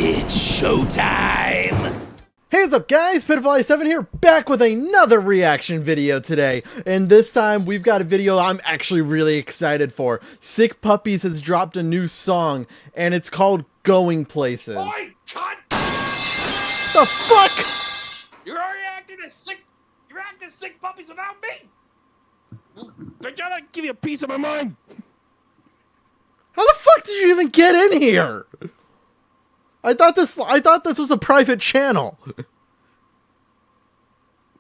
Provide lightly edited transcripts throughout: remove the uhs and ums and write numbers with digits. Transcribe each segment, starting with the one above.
It's showtime! Hey, what's up guys, Pitiful7 here, back with another reaction video today. And this time, we've got a video I'm actually really excited for. Sick Puppies has dropped a new song, and it's called Going Places. Oi, cunt! The fuck? You're already acting as sick. You're acting sick puppies without me. I'm trying to give you a piece of my mind. How the fuck did you even get in here? I thought this was a private channel.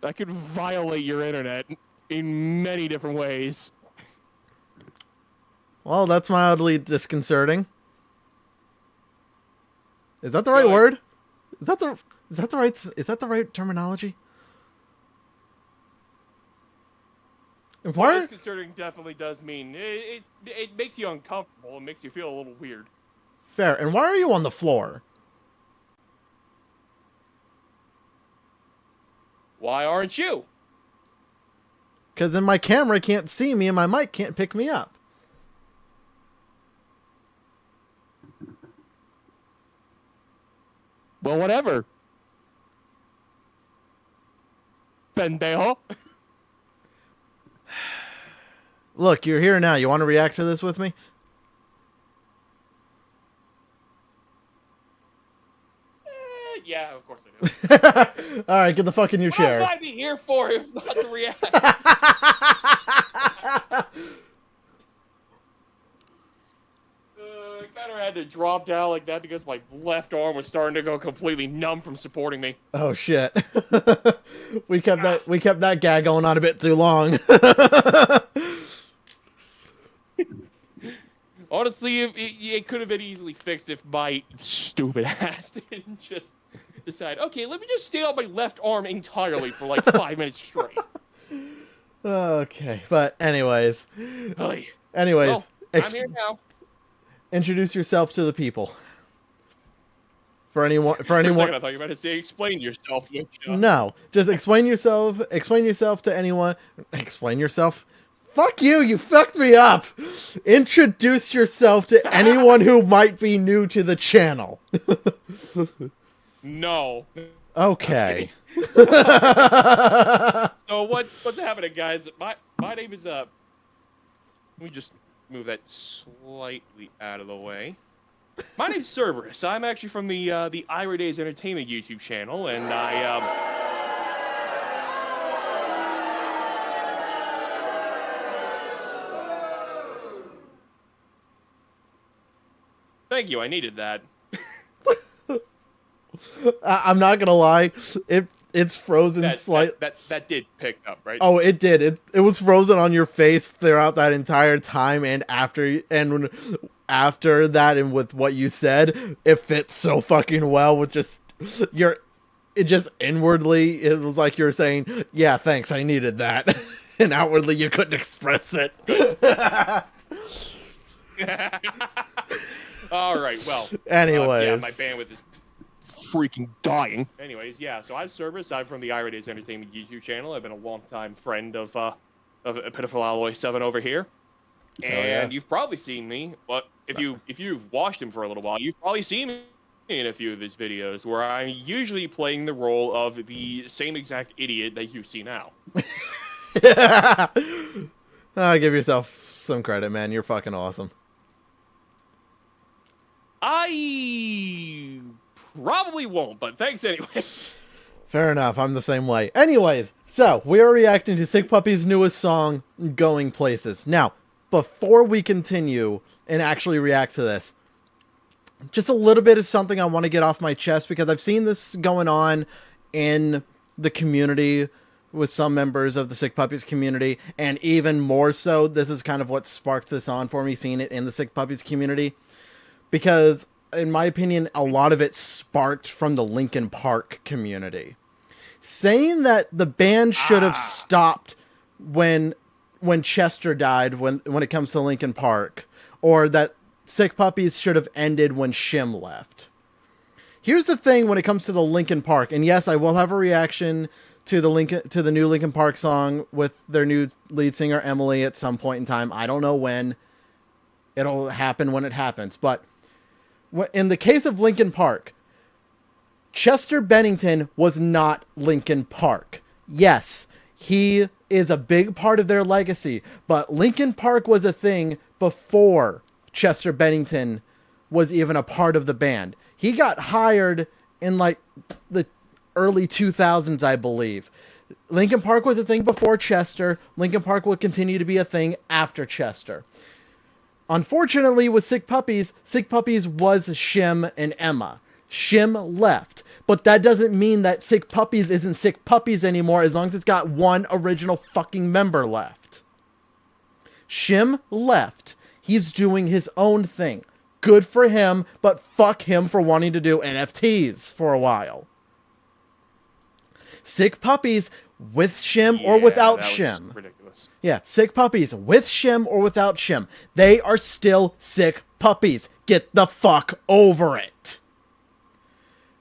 I could violate your internet in many different ways. Well, that's mildly disconcerting. Is that the right word? Is that the right terminology? And why? Disconcerting definitely does mean it makes you uncomfortable. It makes you feel a little weird. Fair. And why are you on the floor? Why aren't you? Because then my camera can't see me and my mic can't pick me up. Well, whatever. Pendejo. Look, you're here now. You want to react to this with me? Yeah, of course I do. All right, get the fuck in your What chair. else would I be here for if not to react? I kind of had to drop down like that because my left arm was starting to go completely numb from supporting me. Oh shit. we kept that gag going on a bit too long. Honestly, it could have been easily fixed if my stupid ass didn't just decide, okay, let me just stay on my left arm entirely for like 5 minutes straight. Okay, but anyways. Well, I'm here now. Introduce yourself to the people. For anyone. For a second, I thought you were about to say explain yourself. No, just explain yourself. Explain yourself to anyone. Explain yourself. Fuck you, you fucked me up. Introduce yourself to anyone who might be new to the channel. No. Okay. So what's happening, guys? My name is let me just move that slightly out of the way. My name's Cerberus. I'm actually from the Ira Days Entertainment YouTube channel, and thank you, I needed that. I'm not gonna lie, it's frozen slightly. That did pick up, right? Oh, it did. It was frozen on your face throughout that entire time, and after that, and with what you said, it fits so fucking well with just it just inwardly, it was like you were saying, yeah, thanks, I needed that. And outwardly, you couldn't express it. All right, well. Anyways. Yeah, my bandwidth is freaking dying. Anyways, yeah, so I'm Cerberus. I'm from the Ira Days Entertainment YouTube channel. I've been a longtime friend of Pitiful Alloy 7 over here. And you've probably seen me, but if you've watched him for a little while, you've probably seen me in a few of his videos where I'm usually playing the role of the same exact idiot that you see now. Give yourself some credit, man. You're fucking awesome. I probably won't, but thanks anyway. Fair enough. I'm the same way. Anyways, so we are reacting to Sick Puppy's newest song, Going Places. Now, before we continue and actually react to this, just a little bit of something I want to get off my chest, because I've seen this going on in the community with some members of the Sick Puppies community, and even more so, this is kind of what sparked this on for me, seeing it in the Sick Puppies community, because in my opinion, a lot of it sparked from the Linkin Park community, saying that the band should have stopped when Chester died, when it comes to Linkin Park, or that Sick Puppies should have ended when Shim left. Here's the thing when it comes to the Linkin Park, and yes, I will have a reaction to the new Linkin Park song with their new lead singer Emily at some point in time. I don't know when. It'll happen when it happens, but in the case of Linkin Park, Chester Bennington was not Linkin Park. Yes, he is a big part of their legacy, but Linkin Park was a thing before Chester Bennington was even a part of the band. He got hired in like the early 2000s, I believe. Linkin Park was a thing before Chester. Linkin Park will continue to be a thing after Chester. Unfortunately, with Sick Puppies was Shim and Emma. Shim left, but that doesn't mean that Sick Puppies isn't Sick Puppies anymore as long as it's got one original fucking member left. Shim left. He's doing his own thing. Good for him, but fuck him for wanting to do NFTs for a while. Sick Puppies with Shim or without Shim. Ridiculous. Yeah, Sick Puppies with Shim or without Shim. They are still Sick Puppies. Get the fuck over it.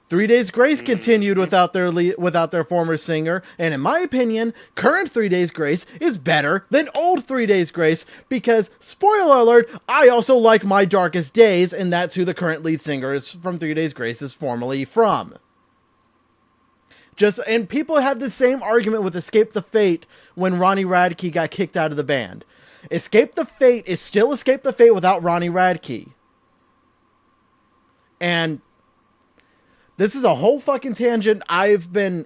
3 Days Grace continued without their former singer, and in my opinion, current 3 Days Grace is better than old 3 Days Grace because, spoiler alert, I also like My Darkest Days, and that's who the current lead singer is from 3 Days Grace is formerly from. And people had the same argument with Escape the Fate when Ronnie Radke got kicked out of the band. Escape the Fate is still Escape the Fate without Ronnie Radke. And this is a whole fucking tangent. I've been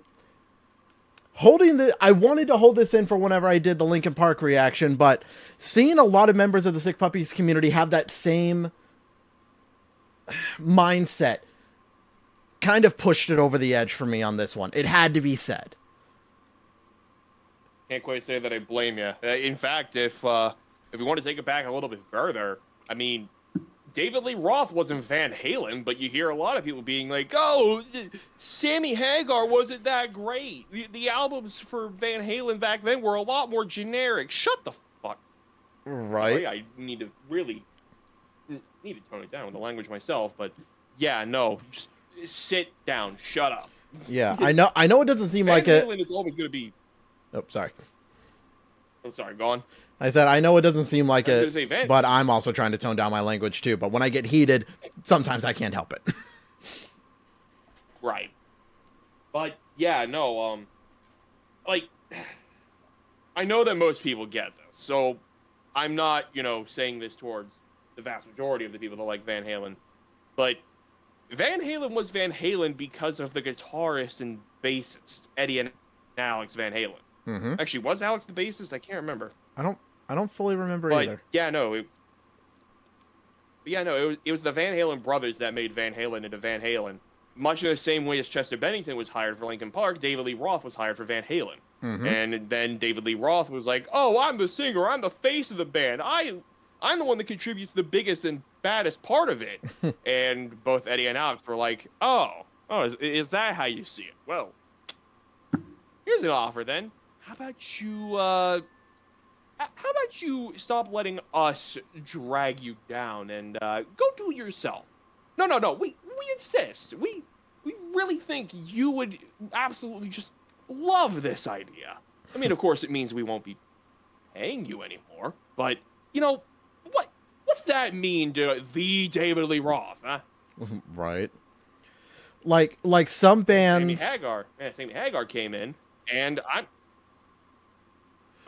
I wanted to hold this in for whenever I did the Linkin Park reaction, but seeing a lot of members of the Sick Puppies community have that same mindset kind of pushed it over the edge for me on this one. It had to be said. Can't quite say that I blame you. In fact, if we want to take it back a little bit further, I mean, David Lee Roth wasn't Van Halen, but you hear a lot of people being like, "Oh, Sammy Hagar wasn't that great. The albums for Van Halen back then were a lot more generic." Shut the fuck. Right. Sorry, I need to tone it down with the language myself, but yeah, no, just sit down, shut up. Yeah, I know it doesn't seem like it. Van Halen is always going to be. Oh, sorry. I'm sorry, go on. I said, I know it doesn't seem like it, say but I'm also trying to tone down my language too. But when I get heated, sometimes I can't help it. Right. But, yeah, no, like, I know that most people get this, so I'm not, saying this towards the vast majority of the people that like Van Halen, but Van Halen was Van Halen because of the guitarist and bassist, Eddie and Alex Van Halen. Mm-hmm. Actually, was Alex the bassist? I can't remember. I don't fully remember either. Yeah, no. It was the Van Halen brothers that made Van Halen into Van Halen. Much in the same way as Chester Bennington was hired for Linkin Park, David Lee Roth was hired for Van Halen. Mm-hmm. And then David Lee Roth was like, "Oh, I'm the singer. I'm the face of the band. I'm the one that contributes the biggest and baddest part of it." And both Eddie and Alex were like, "Oh, is that how you see it? Well, here's an offer then. How about you stop letting us drag you down and go do it yourself? No. We insist. We really think you would absolutely just love this idea. I mean, of course, it means we won't be paying you anymore. But what's that mean to the David Lee Roth, huh?" Right. Like some bands. Sammy Hagar came in, and I'm.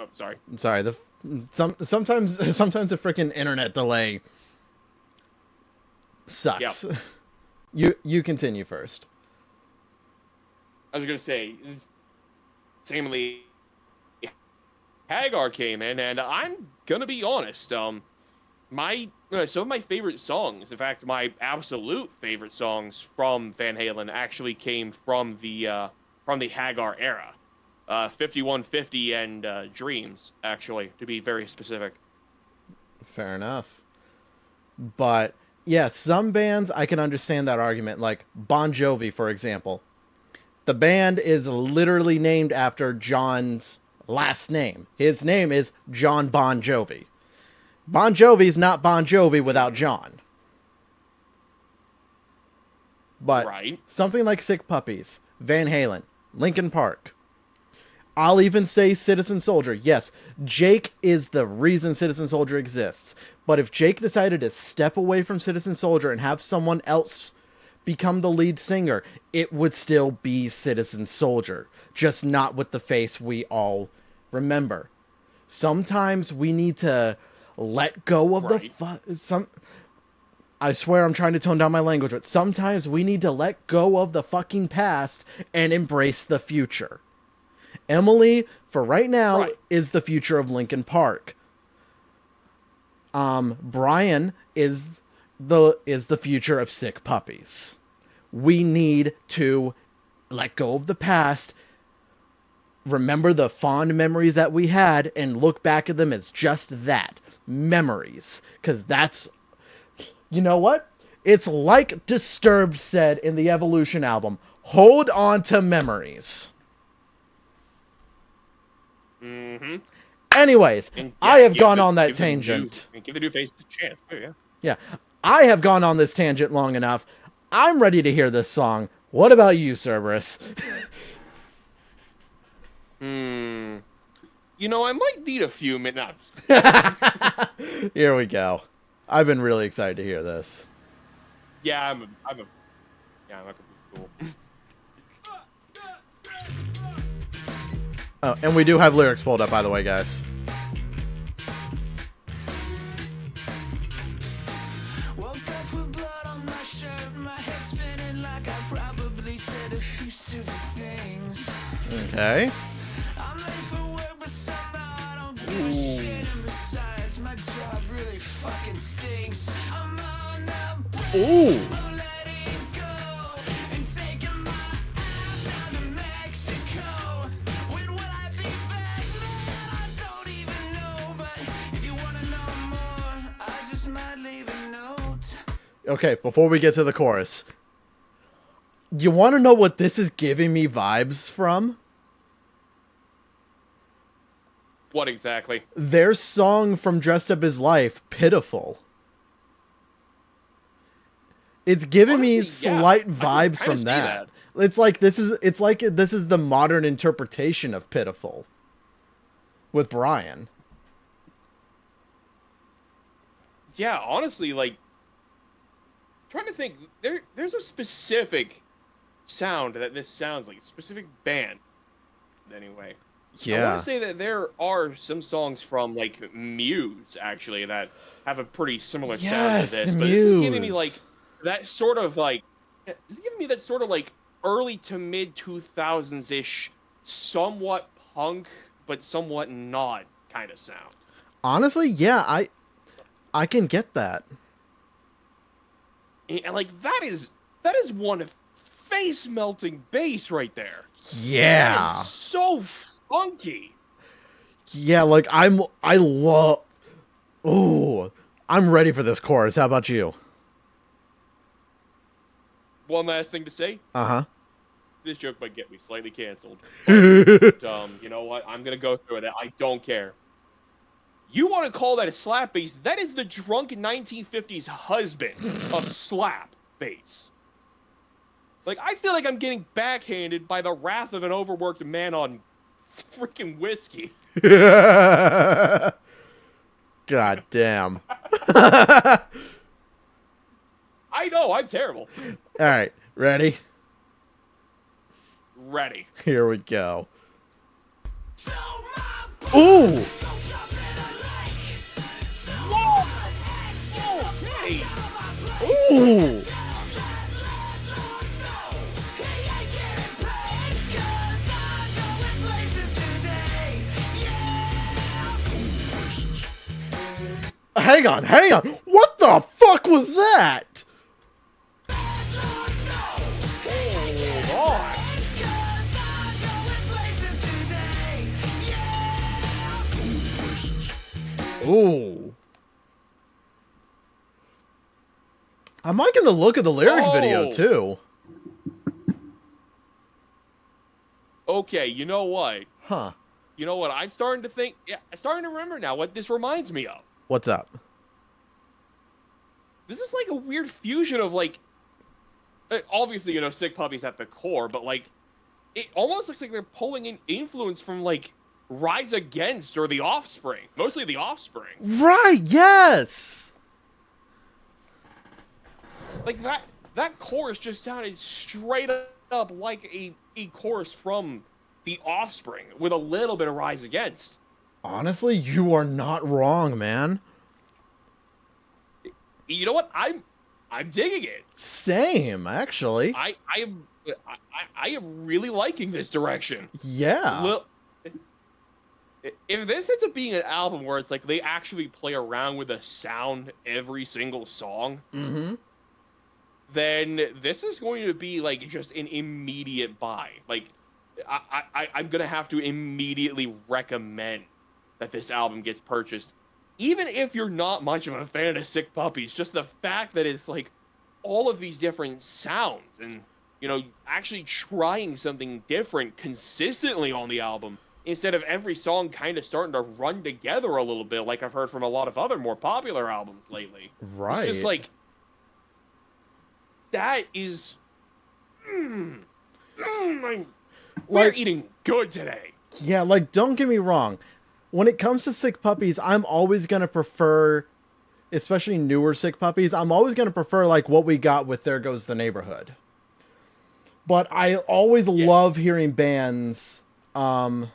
Oh, sorry. Sorry. Sometimes the freaking internet delay sucks. Yep. You continue first. I was gonna say, Sammy Hagar came in, and I'm gonna be honest. Some of my favorite songs, in fact, my absolute favorite songs from Van Halen actually came from the Hagar era. 5150 and Dreams, actually, to be very specific. Fair enough. But, yeah, some bands, I can understand that argument. Like Bon Jovi, for example. The band is literally named after John's last name. His name is John Bon Jovi. Bon Jovi's not Bon Jovi without John. But right. Something like Sick Puppies, Van Halen, Linkin Park. I'll even say Citizen Soldier. Yes, Jake is the reason Citizen Soldier exists. But if Jake decided to step away from Citizen Soldier and have someone else become the lead singer, it would still be Citizen Soldier, just not with the face we all remember. Sometimes we need to let go of I swear I'm trying to tone down my language, but sometimes we need to let go of the fucking past and embrace the future. Emily, for right now, is the future of Linkin Park. Brian is the future of Sick Puppies. We need to let go of the past, remember the fond memories that we had, and look back at them as just that, memories. Because that's, you know what? It's like Disturbed said in the Evolution album, hold on to memories. Mm-hmm. Anyways, I have gone on that tangent. Give the new face a chance, too, yeah. Yeah, I have gone on this tangent long enough. I'm ready to hear this song. What about you, Cerberus? You know, I might need a few minutes. Here we go. I've been really excited to hear this. Yeah, I'm not gonna be cool. Oh, and we do have lyrics pulled up, by the way, guys. Woke up with blood on my shirt, my head spinning like I probably said a few stupid things. Okay. I'm late for work, but somehow I don't give a shit. And besides, my job really fucking stinks. I'm on the brink of letting go and taking my ass down to Mexico. When will I be back, man? I don't even know. But if you wanna know more, I just might leave a note. Okay, before we get to the chorus, you want to know what this is giving me vibes from? What exactly? Their song from Dressed Up His Life, Pitiful. It's giving me slight vibes from that. It's like this is the modern interpretation of Pitiful with Brian. Yeah, honestly, like, trying to think, there's a specific sound that this sounds like, a specific band, anyway. Yeah. I want to say that there are some songs from, like, Muse, actually, that have a pretty similar sound to this. But this is giving me, like, that sort of, like, early to mid 2000s-ish, somewhat punk, but somewhat not kind of sound. Honestly, yeah, I can get that. And, like, that is one face-melting bass right there. Yeah. That is so funky. Yeah, like I'm ready for this chorus. How about you? One last thing to say. Uh-huh. This joke might get me slightly canceled. But, you know what? I'm gonna go through it. I don't care. You want to call that a slap bass? That is the drunk 1950s husband of slap bass. Like, I feel like I'm getting backhanded by the wrath of an overworked man on freaking whiskey. God damn. I know, I'm terrible. All right, ready? Ready. Here we go. Ooh! Okay. Ooh! Hang on. What the fuck was that? Hold on. Ooh. I'm liking the look of the lyric video, too. Okay, you know what? Huh. You know what? I'm starting to think... Yeah, I'm starting to remember now what this reminds me of. What's up? This is like a weird fusion of, like... Obviously, you know, Sick Puppy's at the core, but, like... It almost looks like they're pulling in influence from, like, Rise Against or The Offspring. Mostly The Offspring. Right, yes! Like, that that chorus just sounded straight up like a chorus from The Offspring with a little bit of Rise Against. Honestly, you are not wrong, man. You know what? I'm digging it. Same, actually. I am really liking this direction. Yeah. If this ends up being an album where it's like they actually play around with a sound every single song, then this is going to be like just an immediate buy. Like I'm gonna have to immediately recommend that this album gets purchased. Even if you're not much of a fan of Sick Puppies, just the fact that it's like all of these different sounds and, you know, actually trying something different consistently on the album instead of every song kind of starting to run together a little bit like I've heard from a lot of other more popular albums lately. Right. It's just like, that is... we're eating good today. Yeah, like, don't get me wrong. When it comes to Sick Puppies, I'm always going to prefer, especially newer Sick Puppies, I'm always going to prefer, like, what we got with There Goes the Neighborhood. But I always love hearing bands, and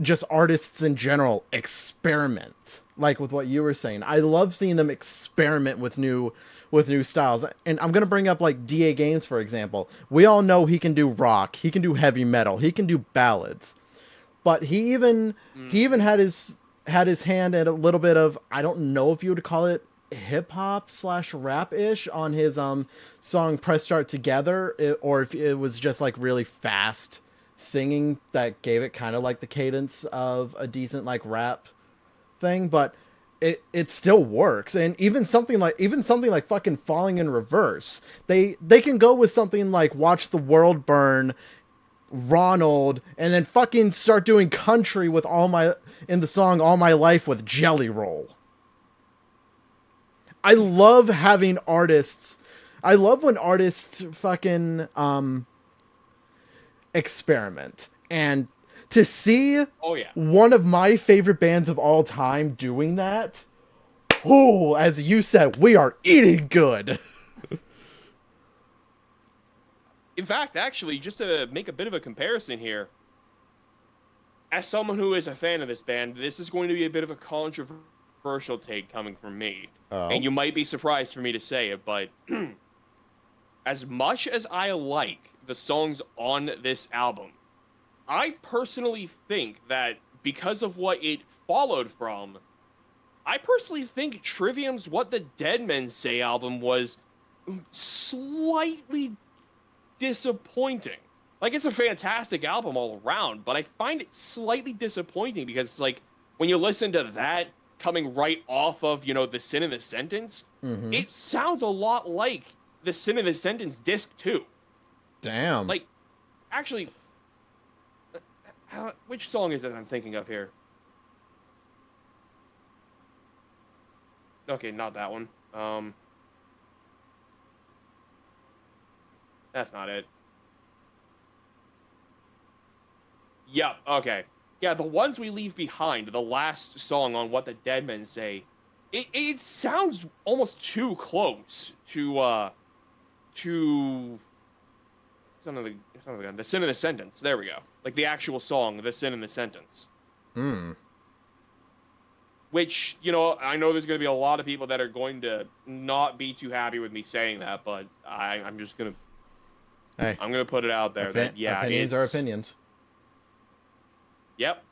just artists in general, experiment. Like with what you were saying. I love seeing them experiment with new styles. And I'm going to bring up, like, DA Games, for example. We all know he can do rock, he can do heavy metal, he can do ballads. But he even had his hand at a little bit of, I don't know if you would call it hip hop / rap ish on his song Press Start Together, or if it was just like really fast singing that gave it kind of like the cadence of a decent like rap thing. But it still works. And even something like fucking Falling in Reverse, they can go with something like Watch the World Burn, Ronald, and then fucking start doing country with in the song All My Life with Jelly Roll. I love having artists. I love when artists fucking experiment. And to see one of my favorite bands of all time doing that, as you said, we are eating good. In fact, actually, just to make a bit of a comparison here, as someone who is a fan of this band, this is going to be a bit of a controversial take coming from me. Oh. And you might be surprised for me to say it, but as much as I like the songs on this album, I personally think that because of what it followed from, I personally think Trivium's What the Dead Men Say album was slightly disappointing. Like, it's a fantastic album all around, but I find it slightly disappointing because it's like, when you listen to that coming right off of, you know, The Sin in the Sentence, it sounds a lot like The Sin in the Sentence Disc 2. Damn. Like, actually, which song is it I'm thinking of here? Okay, not that one. That's not it. Yep, okay. Yeah, The Ones We Leave Behind, the last song on What the Dead Men Say, it sounds almost too close to The Sin in the Sentence. There we go. Like the actual song, The Sin in the Sentence. Which, you know, I know there's going to be a lot of people that are going to not be too happy with me saying that, but I'm just going to... Hey, I'm going to put it out there that, yeah, opinions are opinions. Yep.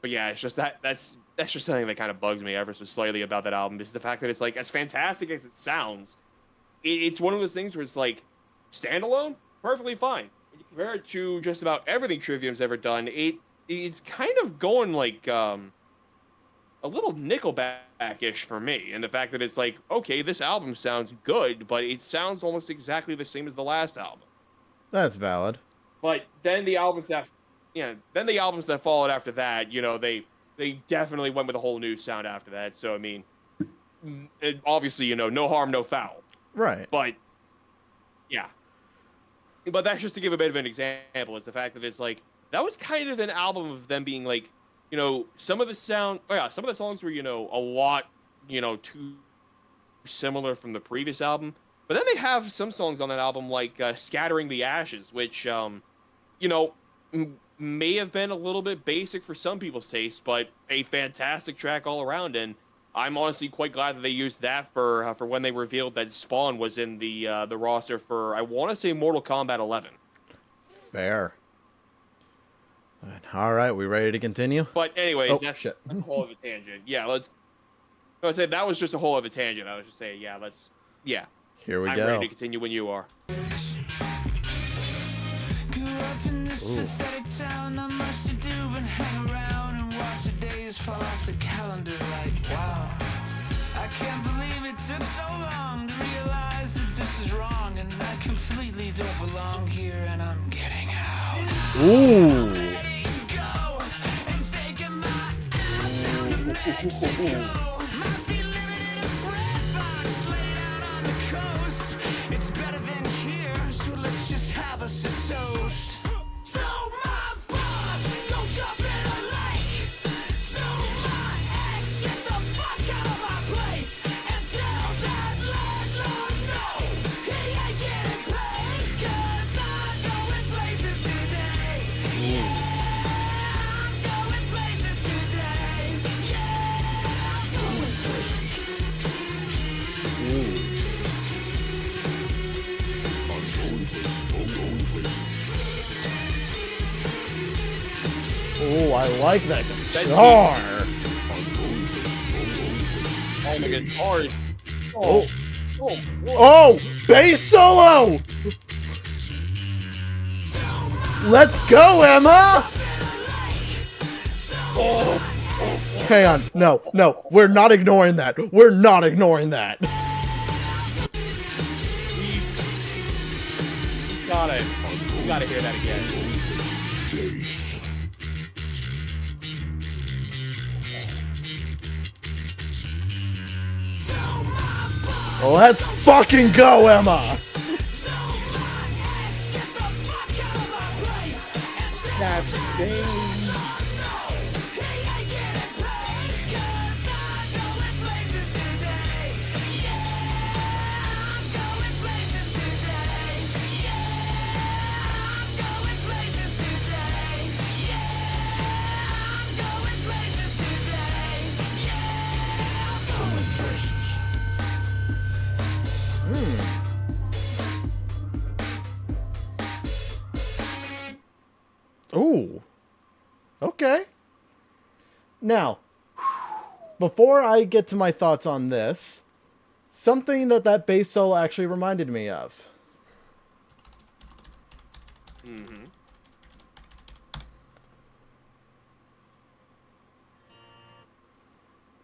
But yeah, it's just that's just something that kind of bugs me ever so slightly about that album, is the fact that it's like, as fantastic as it sounds, it's one of those things where it's like, standalone, perfectly fine. When you compare it to just about everything Trivium's ever done, it's kind of going like a little Nickelback-ish for me, and the fact that it's like, okay, this album sounds good, but it sounds almost exactly the same as the last album. That's valid. But then the albums that followed after that, you know, they definitely went with a whole new sound after that. So I mean, obviously, you know, no harm, no foul. Right. But yeah. But that's just to give a bit of an example. It's the fact that it's like, that was kind of an album of them being like, you know, some of the songs were, you know, a lot, you know, too similar from the previous album. But then they have some songs on that album like "Scattering the Ashes," which you know, may have been a little bit basic for some people's taste, but a fantastic track all around. And I'm honestly quite glad that they used that for when they revealed that Spawn was in the roster for, I want to say, Mortal Kombat 11. Fair. All right, we ready to continue? But anyways, Oh, that's shit. a whole other tangent. Yeah, let's. I said that was just a whole other tangent. I was just saying, yeah. Here we I'm go. ready to continue when you are. Grew up in this pathetic town, not much to do but hang around and watch the days fall off the calendar like wow. I can't believe it took so long to realize that this is wrong and I completely don't belong here and I'm getting out. Ooh. Letting go and taking my ass down to Mexico. Might be living in a bread box laid out on the coast. It's better than here, so let's just have us a toast. So my boss, go jump in a lake. So my ex, get the fuck out of my place. And tell that landlord no, he ain't getting paid. 'Cause I'm going places today. Yeah, I'm going places today. Yeah, I'm going places. Oh, I like that guitar. Oh my guitar. Oh. Oh, Oh, bass solo. Let's go, Emma. Hang on. No, we're not ignoring that. We're not ignoring that. We gotta hear that again. Let's fucking go, Emma. Ooh. Okay. Now, before I get to my thoughts on this, something that bass solo actually reminded me of. Mm-hmm.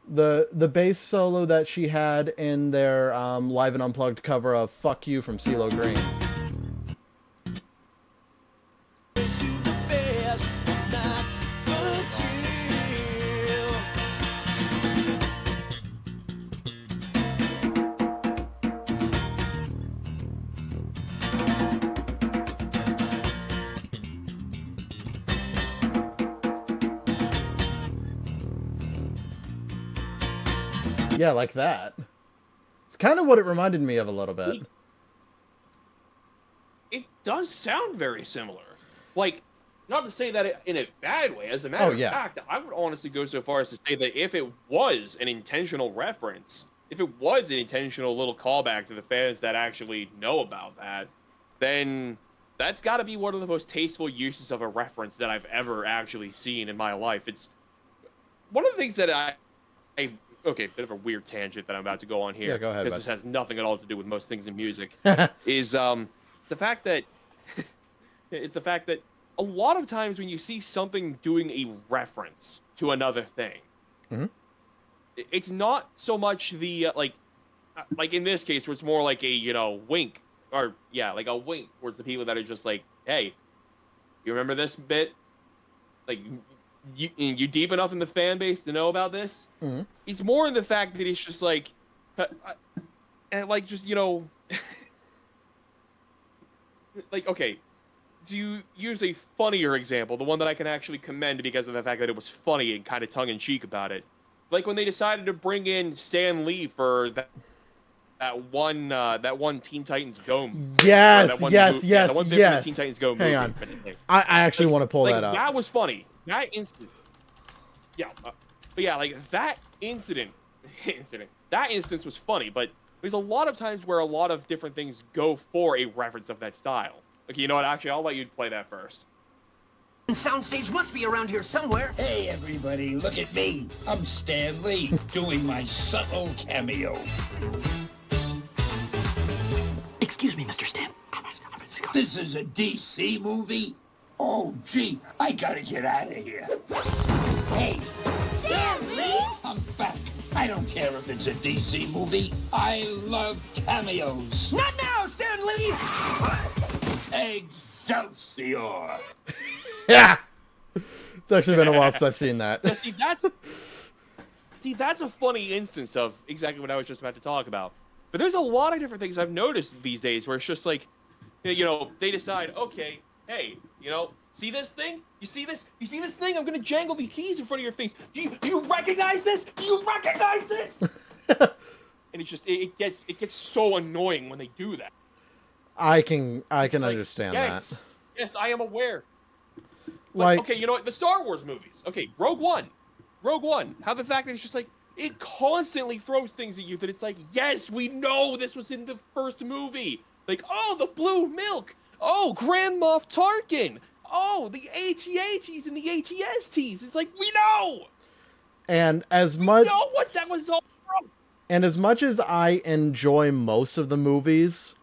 The bass solo that she had in their Live and Unplugged cover of Fuck You from CeeLo Green. Yeah, like that. It's kind of what it reminded me of a little bit. It does sound very similar. Like, not to say that in a bad way. As a matter of fact, I would honestly go so far as to say that if it was an intentional reference, if it was an intentional little callback to the fans that actually know about that, then that's got to be one of the most tasteful uses of a reference that I've ever actually seen in my life. It's one of the things that okay, bit of a weird tangent that I'm about to go on here. Yeah, go ahead. Because this has nothing at all to do with most things in music. Is the fact that a lot of times when you see something doing a reference to another thing, it's not so much the like in this case where it's more like a wink or like a wink towards the people that are just like, hey, you remember this bit? Like, you deep enough in the fan base to know about this? Mm-hmm. It's more in the fact that it's just like, and like just like, okay, to use a funnier example, the one that I can actually commend because of the fact that it was funny and kind of tongue in cheek about it, like when they decided to bring in Stan Lee for that one Teen Titans Go. Yes, that one yes, yes, the one bit yes. from the Teen Titans Go Hang movie. on. I actually want to pull that up. That was funny. That instant. Yeah, but yeah, like that incident. That instance was funny, but there's a lot of times where a lot of different things go for a reference of that style. Okay, you know what? Actually, I'll let you play that first. Soundstage must be around here somewhere. Hey, everybody, look at me. I'm Stan Lee, doing my subtle cameo. Excuse me, Mr. Stan. This is a DC movie? Oh, gee, I gotta get out of here. Hey, Stan Lee? I'm back. I don't care if it's a DC movie. I love cameos. Not now, Stan Lee! Excelsior! Yeah. It's actually been a while since I've seen that. Yeah, that's a funny instance of exactly what I was just about to talk about. But there's a lot of different things I've noticed these days where it's just like, you know, they decide, okay, hey, you know, see this thing? You see this? You see this thing? I'm gonna jangle the keys in front of your face. Do you recognize this? Do you recognize this? And it's just it gets so annoying when they do that. I can It's like, understand that. Yes, I am aware. Like, okay, you know what? The Star Wars movies. Okay, Rogue One. How the fact that it's just like it constantly throws things at you that it's like, yes, we know this was in the first movie. Like, oh, the blue milk. Oh, Grand Moff Tarkin. Oh, the AT-ATs and the AT-STs. It's like, we know. and as We much know what that was all from. and as much as I enjoy most of the movies,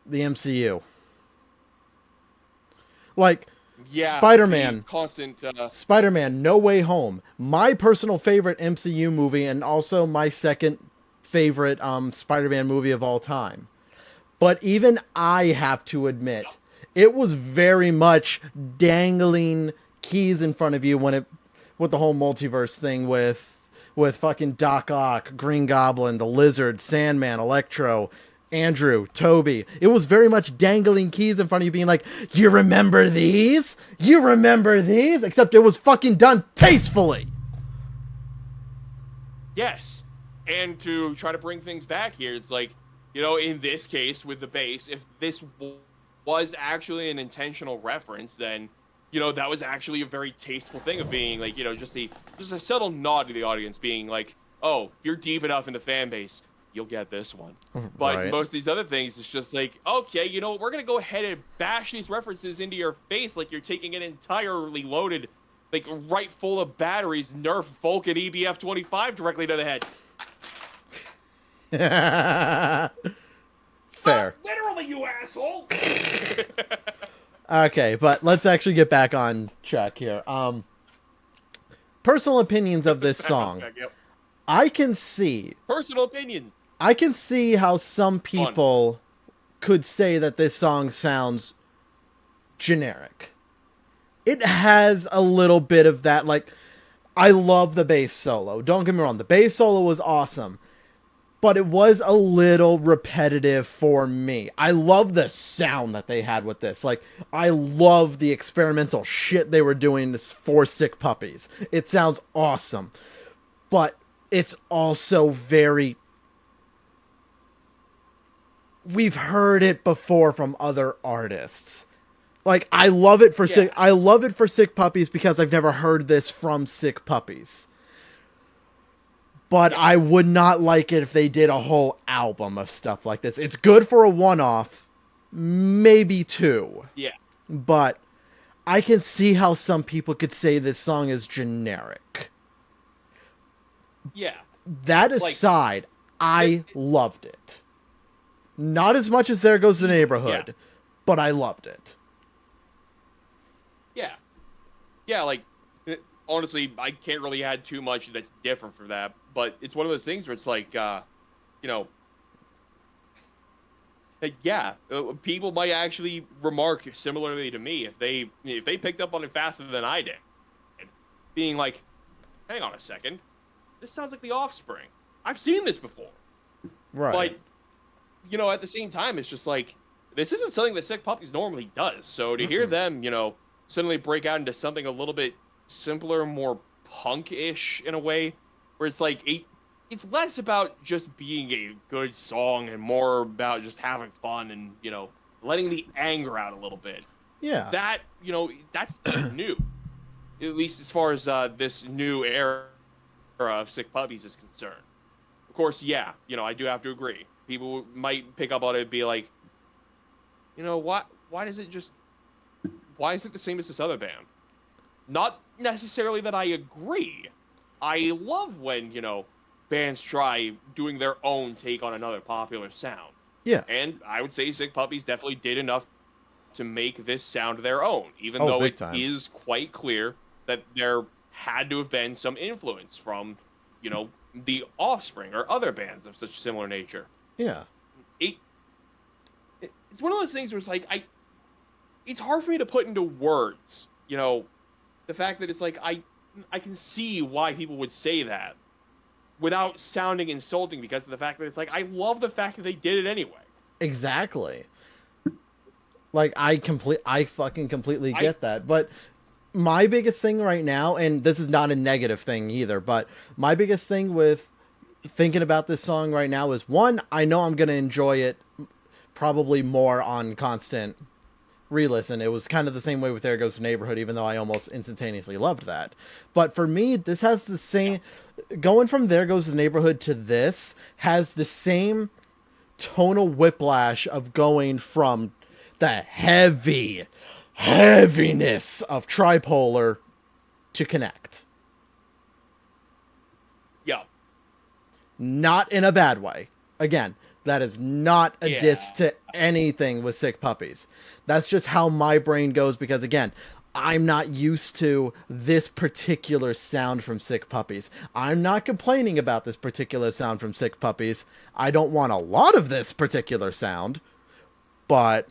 the MCU, like Yeah, Spider-Man. the constant. Spider-Man No Way Home, my personal favorite MCU movie and also my second favorite Spider-Man movie of all time. But even I have to admit, it was very much dangling keys in front of you when it with the whole multiverse thing with fucking Doc Ock, Green Goblin, the Lizard, Sandman, Electro, Andrew, Toby. It was very much dangling keys in front of you being like, you remember these? You remember these? Except it was fucking done tastefully. Yes, and to try to bring things back here, it's like, you know, in this case with the base, if this was actually an intentional reference, then, you know, that was actually a very tasteful thing of being like, you know, just a subtle nod to the audience being like, oh, if you're deep enough in the fan base, you'll get this one. But Right. most of these other things, it's just like, okay, you know, we're going to go ahead and bash these references into your face like you're taking an entirely loaded, like, right full of batteries, Nerf Vulcan EBF-25 directly to the head. Fair. Literally, you asshole! Okay, but let's actually get back on track here. Personal opinions of this song. Yep. I can see Personal opinion. how some people could say that this song sounds generic. It has a little bit of that, like, I love the bass solo. Don't get me wrong, the bass solo was awesome. But it was a little repetitive for me. I love the sound that they had with this. Like, I love the experimental shit they were doing this for Sick Puppies. It sounds awesome. But it's also very... We've heard it before from other artists. Like, I love it for Sick Puppies because I've never heard this from Sick Puppies. But I would not like it if they did a whole album of stuff like this. It's good for a one-off, maybe two. Yeah. But I can see how some people could say this song is generic. Yeah. That aside, I loved it. Not as much as There Goes the Neighborhood, but I loved it. Yeah. Yeah, like, honestly, I can't really add too much that's different for that, but it's one of those things where it's like, you know, people might actually remark similarly to me if they picked up on it faster than I did, being like, hang on a second, this sounds like The Offspring. I've seen this before. Right. But, you know, at the same time, it's just like, this isn't something that Sick Puppies normally does, so to hear them, you know, suddenly break out into something a little bit simpler, more punk-ish in a way, where it's like it's less about just being a good song and more about just having fun and, letting the anger out a little bit. Yeah. That, that's new. At least as far as this new era of Sick Puppies is concerned. Of course, yeah, I do have to agree. People might pick up on it and be like, why is it the same as this other band? Not necessarily that I agree. I love when, bands try doing their own take on another popular sound. Yeah. And I would say Sick Puppies definitely did enough to make this sound their own, even Oh, though big it time. is quite clear that there had to have been some influence from, The Offspring or other bands of such similar nature. Yeah. It's one of those things where it's like, it's hard for me to put into words, the fact that it's like, I can see why people would say that without sounding insulting because of the fact that it's like, I love the fact that they did it anyway. Exactly. Like, I fucking completely get that. But my biggest thing right now, and this is not a negative thing either, but my biggest thing with thinking about this song right now is, one, I know I'm going to enjoy it probably more on constant re-listen. It was kind of the same way with There Goes the Neighborhood, even though I almost instantaneously loved that. But for me, this has the same... Going from There Goes the Neighborhood to this has the same tonal whiplash of going from the heaviness of Tripolar to Connect. Yeah. Not in a bad way. Again, that is not a diss Yeah. to anything with Sick Puppies. That's just how my brain goes because, again, I'm not used to this particular sound from Sick Puppies. I'm not complaining about this particular sound from Sick Puppies. I don't want a lot of this particular sound, but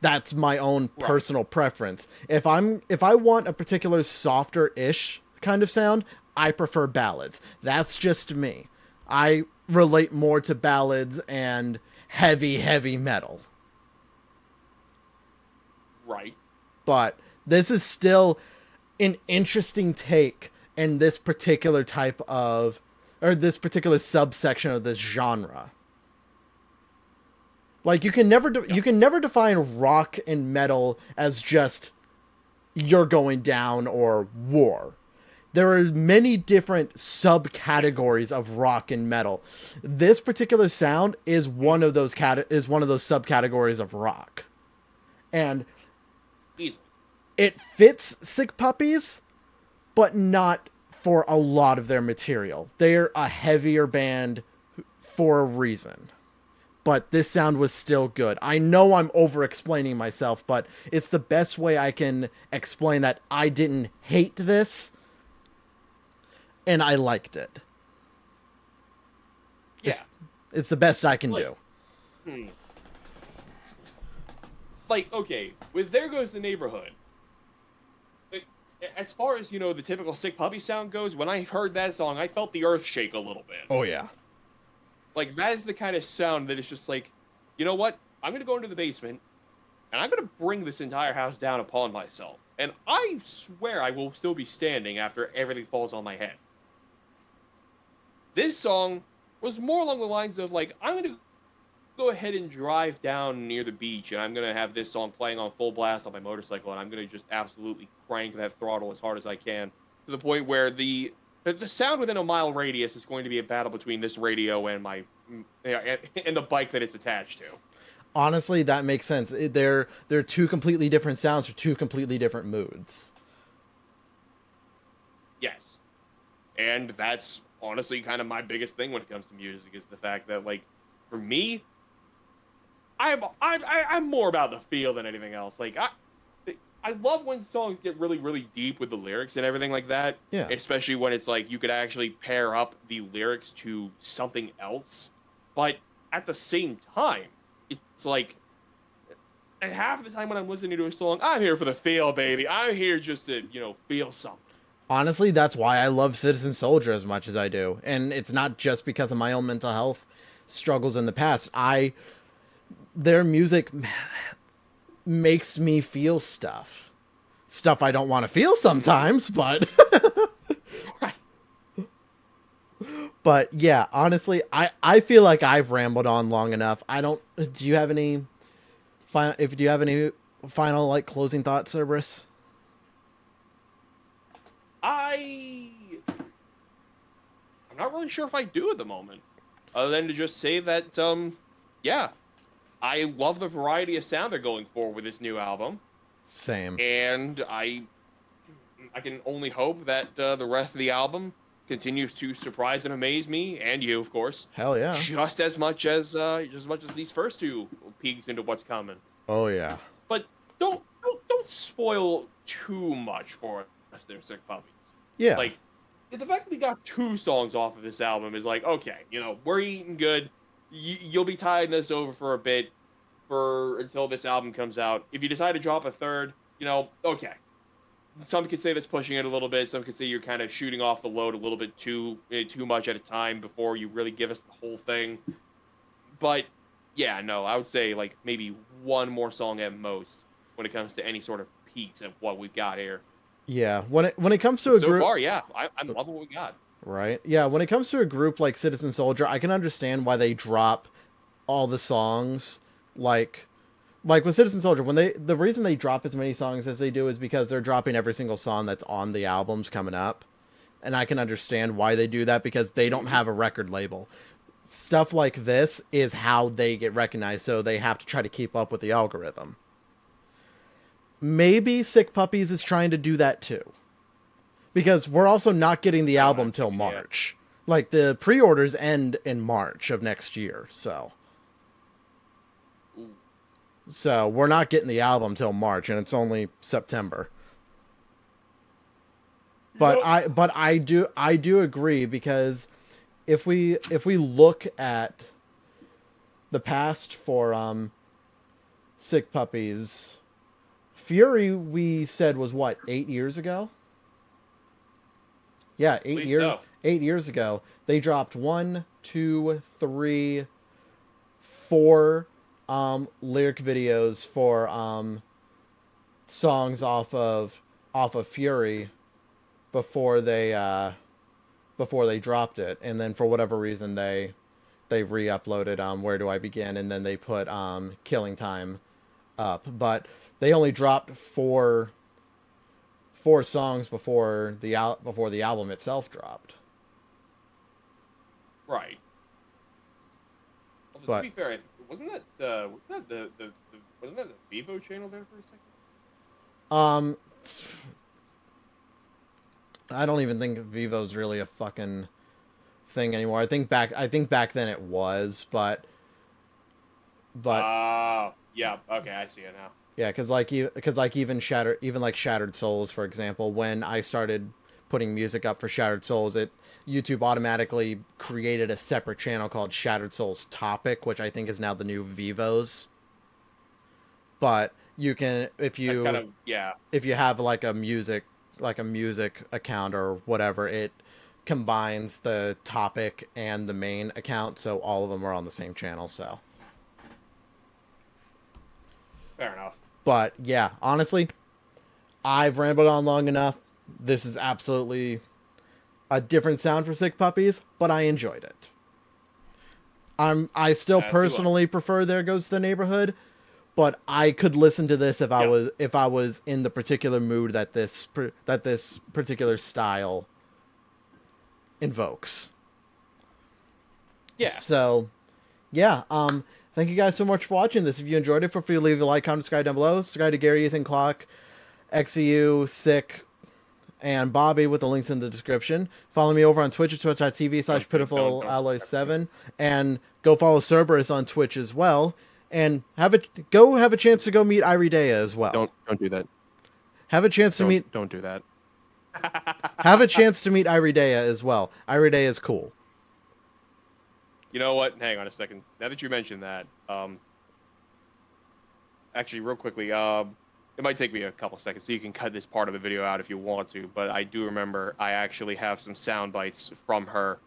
that's my own personal preference. If I want a particular softer-ish kind of sound, I prefer ballads. That's just me. I relate more to ballads and heavy metal. Right. But this is still an interesting take in this particular type of, or this particular subsection of this genre. Like, you can never define rock and metal as just you're going down or war. There are many different subcategories of rock and metal. This particular sound is one of those subcategories of rock. And Easily. it fits Sick Puppies, but not for a lot of their material. They're a heavier band for a reason. But this sound was still good. I know I'm over-explaining myself, but it's the best way I can explain that I didn't hate this, and I liked it. Yeah. It's the best I can do. Like, okay, with There Goes the Neighborhood, as far as, the typical Sick Puppy sound goes, when I heard that song, I felt the earth shake a little bit. Oh, yeah. Like, that is the kind of sound that is just like, you know what? I'm going to go into the basement, and I'm going to bring this entire house down upon myself. And I swear I will still be standing after everything falls on my head. This song was more along the lines of, like, I'm going to go ahead and drive down near the beach, and I'm going to have this song playing on full blast on my motorcycle, and I'm going to just absolutely crank that throttle as hard as I can, to the point where the sound within a mile radius is going to be a battle between this radio and and the bike that it's attached to. Honestly, that makes sense. They're two completely different sounds for two completely different moods. Yes. And that's honestly kind of my biggest thing when it comes to music, is the fact that, like, for me, I'm more about the feel than anything else. Like, I love when songs get really, really deep with the lyrics and everything like that. Yeah. Especially when it's like you could actually pair up the lyrics to something else. But at the same time, it's like, and half the time when I'm listening to a song, I'm here for the feel, baby. I'm here just to, feel something. Honestly, that's why I love Citizen Soldier as much as I do. And it's not just because of my own mental health struggles in the past. Their music makes me feel stuff I don't want to feel sometimes, but Right. But yeah, honestly, I feel like I've rambled on long enough. I don't. Do you have any final? If do you have any final like closing thoughts, Cerberus? I'm not really sure if I do at the moment, other than to just say that yeah, I love the variety of sound they're going for with this new album, Same. and I can only hope that the rest of the album continues to surprise and amaze me and you, of course, Hell yeah. just as much as these first two peeks into what's coming. Oh yeah. But don't spoil too much for us, there, Sick Puppies. Yeah. Like, the fact that we got 2 songs off of this album is like, okay, we're eating good. You'll be tiding us over for a bit until this album comes out. If you decide to drop a third, okay. Some could say that's pushing it a little bit. Some could say you're kind of shooting off the load a little bit too much at a time before you really give us the whole thing. But yeah, no, I would say like maybe one more song at most when it comes to any sort of peaks of what we've got here. Yeah. When it comes to a So group, far, yeah, I'm loving what we got. right? Yeah. When it comes to a group like Citizen Soldier, I can understand why they drop all the songs like with Citizen Soldier, the reason they drop as many songs as they do is because they're dropping every single song that's on the albums coming up. And I can understand why they do that because they don't have a record label. Stuff like this is how they get recognized, so they have to try to keep up with the algorithm. Maybe Sick Puppies is trying to do that too. Because we're also not getting the album till March. Like, the pre-orders end in March of next year, so... So we're not getting the album till March, and it's only September. But I do agree, because if we look at the past for Sick Puppies, Fury we said was what, 8 years ago? Yeah, 8 years. So. 8 years ago, they dropped 1, 2, 3, 4. Lyric videos for songs off of Fury before they dropped it, and then for whatever reason they re-uploaded Where Do I Begin, and then they put Killing Time up, but they only dropped four songs before the album itself dropped. Right. Well, to be fair, wasn't that the Vivo channel there for a second? I don't even think Vivo's really a fucking thing anymore. I think back then it was, but yeah, okay, I see it now. Yeah, because even Shattered Souls, for example, when I started putting music up for Shattered Souls, YouTube automatically created a separate channel called Shattered Souls Topic, which I think is now the new Vivos. But you can, if you have like a music account or whatever, it combines the topic and the main account, so all of them are on the same channel. So fair enough. But yeah, honestly, I've rambled on long enough. This is absolutely a different sound for Sick Puppies, but I enjoyed it. I still personally prefer There Goes the Neighborhood, but I could listen to this if I was in the particular mood that this particular style invokes. Yeah. So, yeah. Thank you guys so much for watching this. If you enjoyed it, feel free to leave a like, comment, subscribe down below. Subscribe to Gary, Ethan, Clock, XVU, Sick, and Bobby with the links in the description. Follow me over on Twitch at twitch.tv/pitiful-alloy7. And go follow Cerberus on Twitch as well. And have a chance to go meet Iridea as well. Don't do that. Have a chance to meet... Don't do that. Have a chance to meet Iridea as well. Iridea is cool. You know what? Hang on a second. Now that you mentioned that, actually, real quickly, it might take me a couple seconds, so you can cut this part of the video out if you want to, but I do remember I actually have some sound bites from her.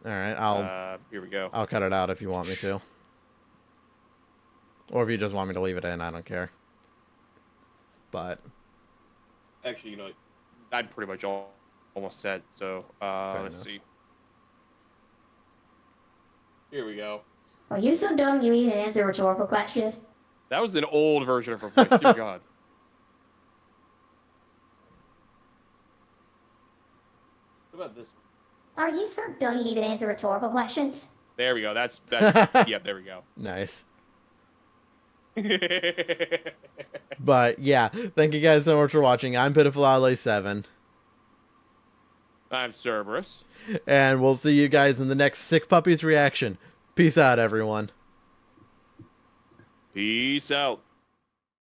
All right, here we go. I'll cut it out if you want me to. Or if you just want me to leave it in, I don't care. But... Actually, I'm pretty much all almost said. So let's enough. see. Here we go. Are you so dumb you even answer rhetorical questions? That was an old version of her voice. Dear God. What about this one? Are you so dumb you even answer rhetorical questions? There we go. That's yeah. There we go. Nice. But yeah, thank you guys so much for watching. I'm Pitiful Ally 7. I'm Cerberus. And we'll see you guys in the next Sick Puppies reaction. Peace out, everyone. Peace out.